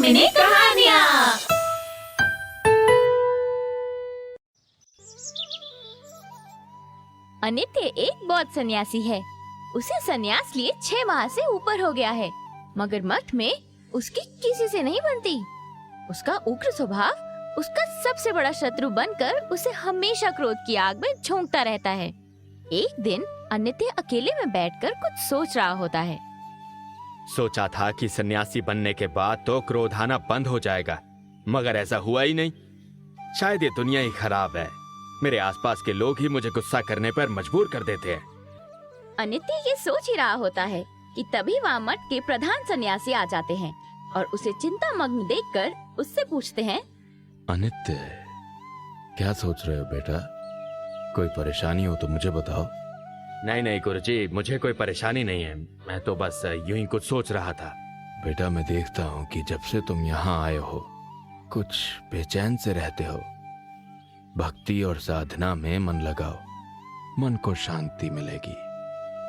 Mini कहानियाँ। अनित्य एक बौद्ध सन्यासी है। उसे सन्यास लिए 6 माह से ऊपर हो गया है, मगर मठ में उसकी किसी से नहीं बनती। उसका उग्र स्वभाव उसका सबसे बड़ा शत्रु बनकर उसे हमेशा क्रोध की आग में झोंकता रहता है। एक दिन अनित्य अकेले में बैठकर कुछ सोच रहा होता है। सोचा था कि सन्यासी बनने के बाद तो क्रोध आना बंद हो जाएगा, मगर ऐसा हुआ ही नहीं। शायद ये दुनिया ही खराब है। मेरे आसपास के लोग ही मुझे गुस्सा करने पर मजबूर कर देते हैं। अनित्य ये सोच ही रहा होता है कि तभी वहाँ मठ के प्रधान सन्यासी आ जाते हैं और उसे चिंता मग्न देखकर उससे पूछते हैं, अनित्य, क्या सोच रहे हो बेटा? कोई परेशानी हो तो मुझे बताओ। नहीं नहीं गुरुजी, मुझे कोई परेशानी नहीं है। मैं तो बस यूं ही कुछ सोच रहा था। बेटा, मैं देखता हूँ कि जब से तुम यहाँ आए हो कुछ बेचैन से रहते हो। भक्ति और साधना में मन लगाओ, मन को शांति मिलेगी।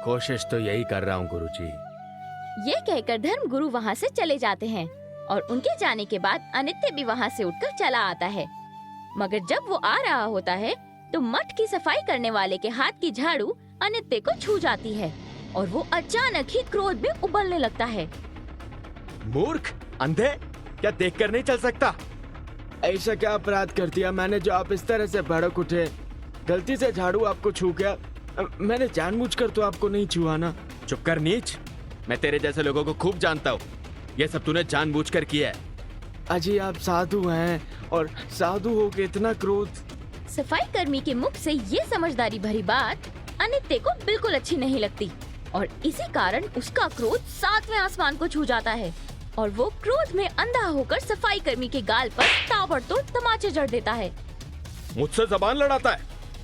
कोशिश तो यही कर रहा हूँ गुरुजी। ये कहकर धर्म गुरु वहाँ से चले जाते हैं और उनके जाने के बाद अनित्य भी वहाँ से उठकर चला आता है। मगर जब वो आ रहा होता है तो मठ की सफाई करने वाले के हाथ की झाड़ू अनित्य को छू जाती है और वो अचानक ही क्रोध में उबलने लगता है। मूर्ख, अंधे, क्या देखकर नहीं चल सकता? ऐसा क्या अपराध कर दिया मैंने जो आप इस तरह से भड़क उठे? गलती से झाड़ू आपको छू गया। मैंने जानबूझकर तो आपको नहीं छुआ ना। चुप कर नीच, मैं तेरे जैसे लोगों को खूब जानता हूँ। ये सब तूने जानबूझकर किया है। अजी, आप साधु हैं और साधु हो के इतना क्रोध। सफाई कर्मी के मुख से ये समझदारी भरी बात अनित्य को बिल्कुल अच्छी नहीं लगती और इसी कारण उसका क्रोध 7वें आसमान को छू जाता है और वो क्रोध में अंधा होकर सफाई कर्मी के गाल पर ताबड़तोड़ तमाचे जड़ देता है। मुझसे जबान लड़ाता है,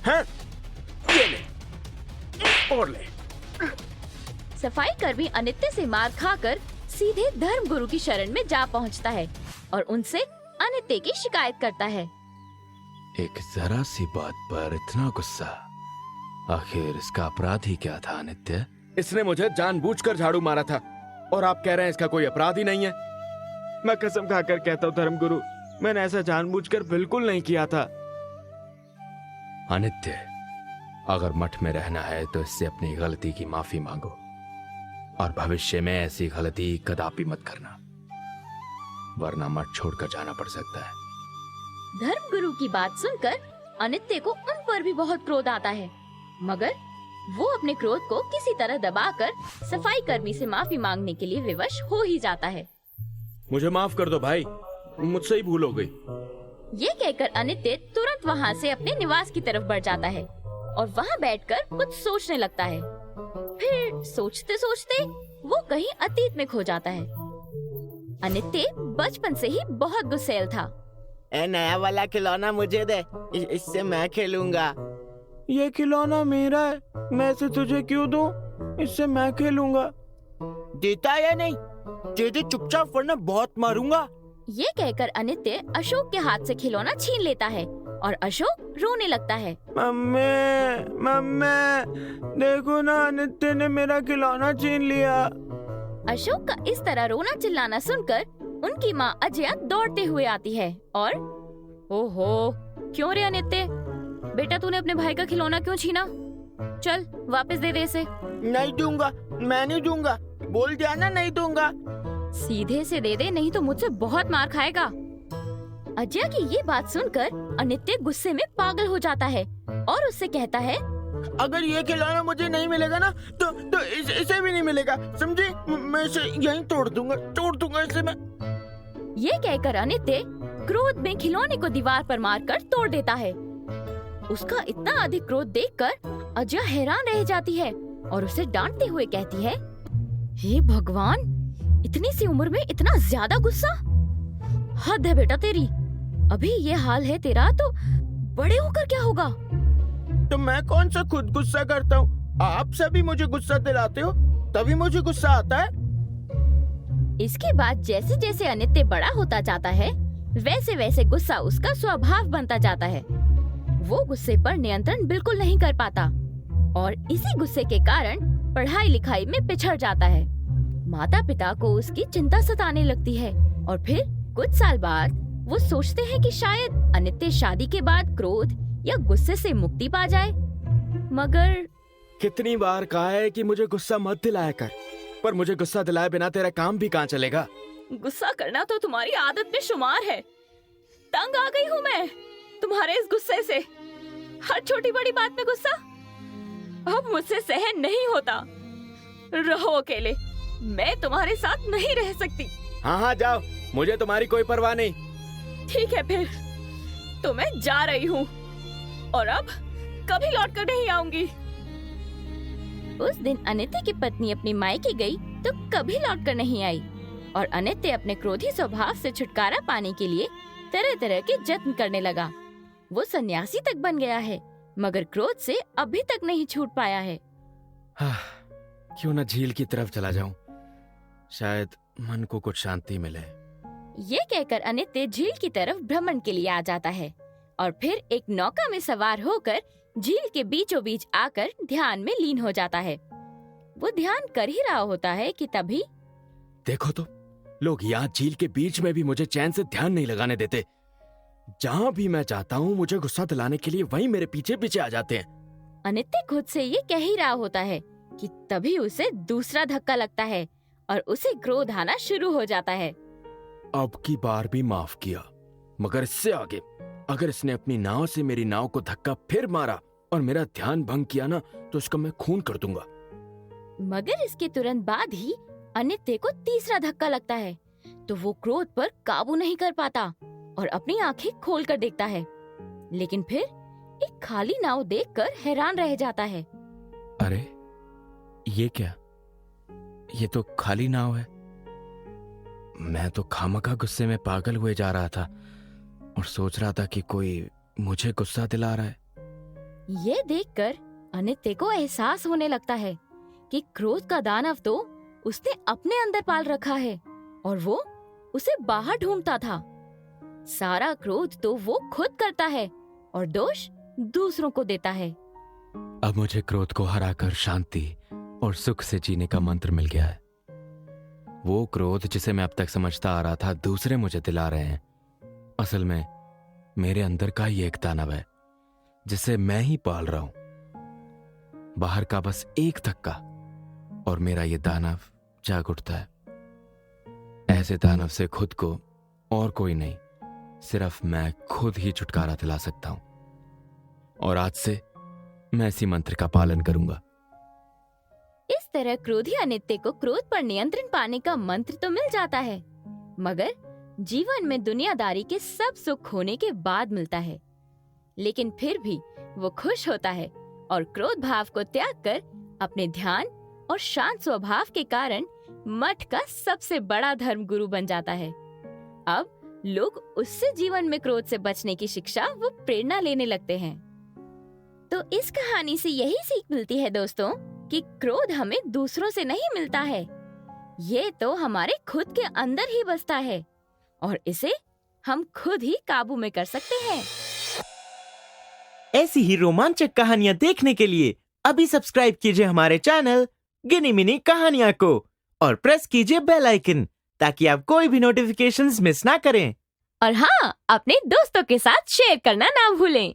हैं? ये ले, और ले। सफाई कर्मी अनित्य से मार खाकर सीधे धर्म गुरु की शरण में जा पहुंचता है और उनसे अनित्य की शिकायत करता है। एक जरा सी बात पर इतना गुस्सा, आखिर इसका अपराध ही क्या था अनित्य? इसने मुझे जानबूझकर झाड़ू मारा था और आप कह रहे हैं इसका कोई अपराध ही नहीं है। मैं कसम खाकर कहता हूँ धर्मगुरु, मैंने ऐसा जानबूझकर बिल्कुल नहीं किया था। अनित्य, अगर मठ में रहना है तो इससे अपनी गलती की माफी मांगो और भविष्य में ऐसी गलती कदापि मत करना, वरना मठ छोड़कर जाना पड़ सकता है। धर्म गुरु की बात सुनकर अनित्य को उन पर भी बहुत क्रोध आता है, मगर वो अपने क्रोध को किसी तरह दबाकर सफाई कर्मी से माफी मांगने के लिए विवश हो ही जाता है। मुझे माफ कर दो भाई, मुझसे ही भूल हो गई। ये कहकर अनित्य तुरंत वहाँ से अपने निवास की तरफ बढ़ जाता है और वहाँ बैठकर कुछ सोचने लगता है। फिर सोचते सोचते वो कहीं अतीत में खो जाता है। अनित्य बचपन से ही बहुत गुस्सैल था। ए, नया वाला खिलौना मुझे दे, इससे मैं खेलूंगा। ये खिलौना मेरा है, मैं इसे तुझे क्यों दूं? इससे मैं खेलूंगा। देता या नहीं? दे दे चुपचाप, वरना बहुत मारूंगा। ये कहकर अनित्य अशोक के हाथ से खिलौना छीन लेता है और अशोक रोने लगता है। मम्मी, मम्मी, देखो ना, अनित्य ने मेरा खिलौना छीन लिया। अशोक का इस तरह रोना चिल्लाना सुनकर उनकी माँ अजया दौड़ते हुए आती है और ओहो, क्यों रे अनित्य, बेटा तूने अपने भाई का खिलौना क्यों छीना? चल वापस दे दे इसे। नहीं दूंगा, मैं नहीं दूंगा, बोल दिया ना, नहीं दूंगा। सीधे से दे दे, नहीं तो मुझसे बहुत मार खाएगा। अजया की ये बात सुनकर अनित्य गुस्से में पागल हो जाता है और उससे कहता है, अगर ये खिलौना मुझे नहीं मिलेगा ना तो इसे भी नहीं मिलेगा, समझी? मैं इसे यहीं तोड़ दूंगा इसे मैं। ये कहकर अनित्य क्रोध में खिलौने को दीवार पर मारकर तोड़ देता है। उसका इतना अधिक क्रोध देखकर अजया हैरान रह जाती है और उसे डांटते हुए कहती है, हे भगवान, इतनी सी उम्र में इतना ज्यादा गुस्सा, हद है बेटा तेरी। अभी ये हाल है तेरा तो बड़े होकर क्या होगा? तो मैं कौन सा खुद गुस्सा करता हूँ? आप सभी मुझे गुस्सा दिलाते हो, तभी मुझे गुस्सा आता है। इसके बाद जैसे जैसे अनित्य बड़ा होता जाता है वैसे वैसे गुस्सा उसका स्वभाव बनता जाता है। वो गुस्से पर नियंत्रण बिल्कुल नहीं कर पाता और इसी गुस्से के कारण पढ़ाई लिखाई में पिछड़ जाता है। माता पिता को उसकी चिंता सताने लगती है और फिर कुछ साल बाद वो सोचते हैं कि शायद अनित्य शादी के बाद क्रोध या गुस्से से मुक्ति पा जाए, मगर कितनी बार कहा है कि मुझे गुस्सा मत दिलाया कर, पर मुझे गुस्सा दिलाए बिना तेरा काम भी कहाँ चलेगा। गुस्सा करना तो तुम्हारी आदत में शुमार है। तंग आ गई हूँ मैं तुम्हारे इस गुस्से से। हर छोटी बड़ी बात में गुस्सा अब मुझसे सहन नहीं होता। रहो अकेले, मैं तुम्हारे साथ नहीं रह सकती। हाँ हाँ जाओ, मुझे तुम्हारी कोई परवाह नहीं। ठीक है फिर, तो मैं जा रही हूँ और अब कभी लौट कर नहीं आऊंगी। उस दिन अनित्य की पत्नी अपनी मायके गई तो कभी लौट कर नहीं आई और अनित्य अपने क्रोधी स्वभाव से छुटकारा पाने के लिए तरह तरह के जत्न करने लगा। वो सन्यासी तक बन गया है, मगर क्रोध से अभी तक नहीं छूट पाया है। हाँ, क्यों न झील की तरफ चला जाऊं, शायद मन को कुछ शांति मिले। ये कहकर अनित्य झील की तरफ भ्रमण के लिए आ जाता है और फिर एक नौका में सवार होकर झील के बीचों बीच आकर ध्यान में लीन हो जाता है। वो ध्यान कर ही रहा होता है कि तभी देखो तो, लोग यहाँ झील के बीच में भी मुझे चैन से ध्यान नहीं लगाने देते। जहाँ भी मैं जाता हूँ मुझे गुस्सा दिलाने के लिए वही मेरे पीछे पीछे आ जाते हैं। अनित्य खुद से ये कह ही रहा होता है कि तभी उसे दूसरा धक्का लगता है और उसे क्रोध आना शुरू हो जाता है। अब की बार भी माफ किया, मगर इससे आगे अगर इसने अपनी नाव से मेरी नाव को धक्का फिर मारा और मेरा ध्यान भंग किया ना, तो इसका मैं खून कर दूंगा। मगर इसके तुरंत बाद ही अनित्य को तीसरा धक्का लगता है तो वो क्रोध पर काबू नहीं कर पाता और अपनी आंखें खोल कर देखता है, लेकिन फिर एक खाली नाव देखकर हैरान रह जाता है। अरे ये क्या, ये तो खाली नाव है। मैं तो खामखा गुस्से में पागल हुए जा रहा था और सोच रहा था कि कोई मुझे गुस्सा दिला रहा है। ये देखकर अनित्य को एहसास होने लगता है कि क्रोध का दानव तो उसने अपने अंदर पाल रखा है और वो उसे बाहर ढूंढता था। सारा क्रोध तो वो खुद करता है और दोष दूसरों को देता है। अब मुझे क्रोध को हराकर शांति और सुख से जीने का मंत्र मिल गया है। वो क्रोध जिसे मैं अब तक समझता आ रहा था दूसरे मुझे दिला रहे हैं, असल में मेरे अंदर का ही एक दानव है जिसे मैं ही पाल रहा हूं। बाहर का बस एक धक्का और मेरा ये दानव जाग उठता है। ऐसे दानव से खुद को और कोई नहीं, सिर्फ मैं खुद ही छुटकारा दिला सकता हूं। और आज से मैं इसी मंत्र का पालन करूंगा। इस तरह क्रोधी अनित्य को क्रोध पर नियंत्रण पाने का मंत्र तो मिल जाता है, मगर जीवन में दुनियादारी के सब सुख खोने के बाद मिलता है। लेकिन फिर भी वो खुश होता है और क्रोध भाव को त्याग कर अपने ध्यान और शांत स्वभाव के कारण मठ का सबसे बड़ा धर्म गुरु बन जाता है। अब लोग उससे जीवन में क्रोध से बचने की शिक्षा वो प्रेरणा लेने लगते हैं। तो इस कहानी से यही सीख मिलती है दोस्तों कि क्रोध हमें दूसरों से नहीं मिलता है, ये तो हमारे खुद के अंदर ही बसता है और इसे हम खुद ही काबू में कर सकते हैं। ऐसी ही रोमांचक कहानियां देखने के लिए अभी सब्सक्राइब कीजिए हमारे चैनल गिनी मिनी कहानियां को और प्रेस कीजिए बेल आइकन ताकि आप कोई भी नोटिफिकेशंस मिस ना करें। और हाँ, अपने दोस्तों के साथ शेयर करना ना भूलें।